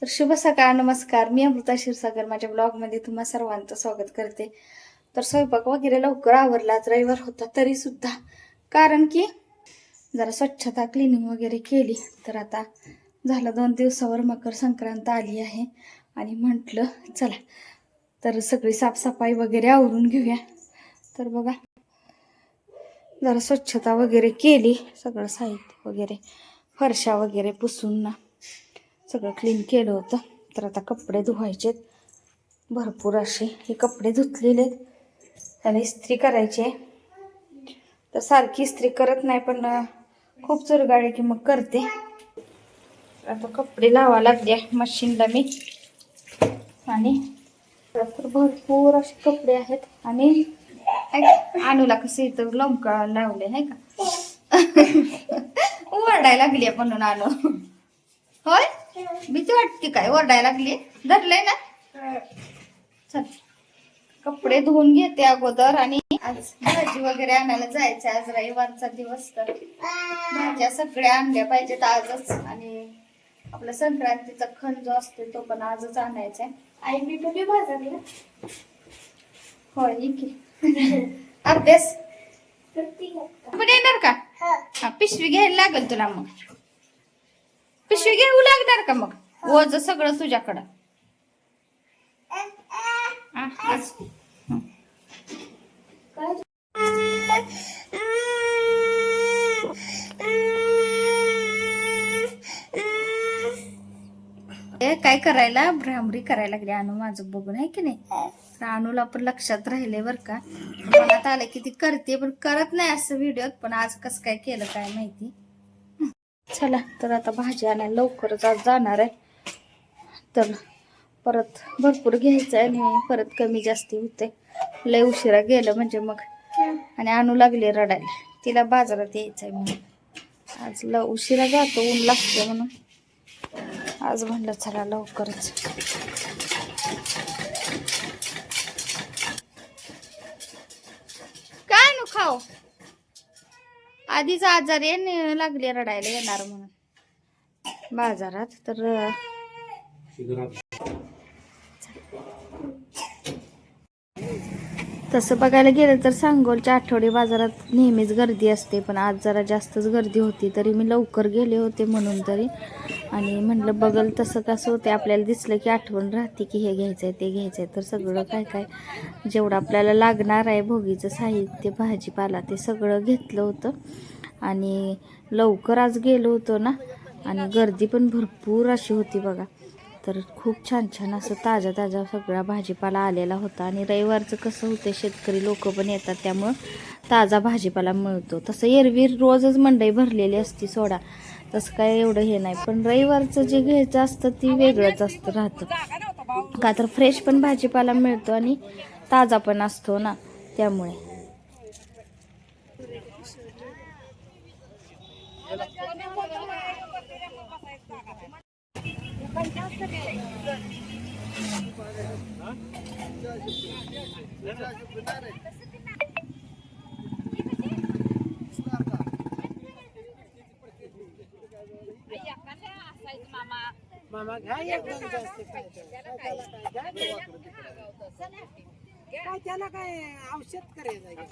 तर शुभ सकाळ, नमस्कार. मी अमृता क्षीरसागर माझ्या ब्लॉगमध्ये तुम्हा सर्वांचं स्वागत करते. तर स्वयंपाक वगैरे लवकर आवरला, आज रविवार होता तरी सुद्धा, कारण की जरा स्वच्छता क्लिनिंग वगैरे केली. तर आता झालं 2 दिवसावर मकर संक्रांत आली आहे आणि म्हटलं चला तर सगळी साफसफाई वगैरे आवरून घेऊया. तर बघा जरा स्वच्छता वगैरे केली, सगळं साहित्य वगैरे फरशा वगैरे पुसून ना सगळं क्लीन केलं होतं. तर आता कपडे धुवायचेत भरपूर असे. हे कपडे धुतलेले त्याला इस्त्री करायचे. तर सारखी इस्त्री करत नाही, पण खूप चुरगाळी की मग करते. आता कपडे लावा लागले मशीनला मी. आणि तर भरपूर असे कपडे आहेत. आणि आणूला कसं इथं लोंबका लावले आहे का ओरडायला लागली म्हणून आणू. होय भीती वाटते काय ओरडायला लागली? धरलंय ना. चल कपडे धुवून घेते अगोदर. आणि आज भाजी वगैरे आणायला जायचं. आज रविवारचा दिवस, तर भाज्या सगळ्या आणल्या पाहिजेत आजच. आणि आपला संक्रांतीचा खण जो असतो तो पण आजच आणायचा आहे. आई मी तुम्ही बाजारला होय की अभ्यास पण येणार का? हा पिशवी घ्यायला लागेल तुला. मग पिशवी घेऊ लागणार का? मग ओझ सगळं तुझ्याकडं. काय करायला भ्रामरी करायला लागली आणू माझं बघून, आहे की नाही. तर आणूला पण लक्षात राहिले बर का. मनात आलं की ती करते पण करत नाही असं व्हिडिओत. पण आज कसं काय केलं काय माहिती. चला तर आता भाजी आणायला लवकरच आज जाणार आहे. तर परत भरपूर घ्यायचं आहे आणि परत कमी जास्ती होते. लय उशिरा गेलं म्हणजे मग. आणि आणू लागले रडायला, तिला बाजारात यायचंय म्हणून. आज उशिरा जातो, ऊन लागते म्हणून. आज म्हणलं चला लवकरच. काय नु खाऊ, आधीच आजारी लागले रडायला येणार म्हणून बाजारात. तर तसं बघायला गेलं तर सांगोलच्या आठवडी बाजारात नेहमीच गर्दी असते, पण आज जरा जास्तच गर्दी होती. तरी मी लवकर गेले होते म्हणून तरी. आणि म्हणलं बघल तसं कसं होते, आपल्याला दिसलं की आठवण राहते की हे घ्यायचं आहे ते घ्यायचं आहे. तर सगळं काय काय जेवढं आपल्याला लागणार आहे भोगीचं साहित्य भाजीपाला ते सगळं घेतलं होतं. आणि लवकर आज गेलो होतो ना, आणि गर्दी पण भरपूर अशी होती बघा. तर खूप छान छान असं ताजा ताजा सगळा भाजीपाला आलेला होता. आणि रविवारचं कसं होतं, शेतकरी लोक पण येतात त्यामुळं ताजा भाजीपाला मिळतो. तसं एरवी रोजच मंडई भरलेली असती सोडा, तसं काय एवढं हे नाही. पण रविवारचं जे घ्यायचं असतं ती वेगळंच असतं राहतं का. तर फ्रेश पण भाजीपाला मिळतो आणि ताजा पण असतो ना, त्यामुळे. मामा घ्या एकदम जास्त. काय त्याला काय औषध करायचं.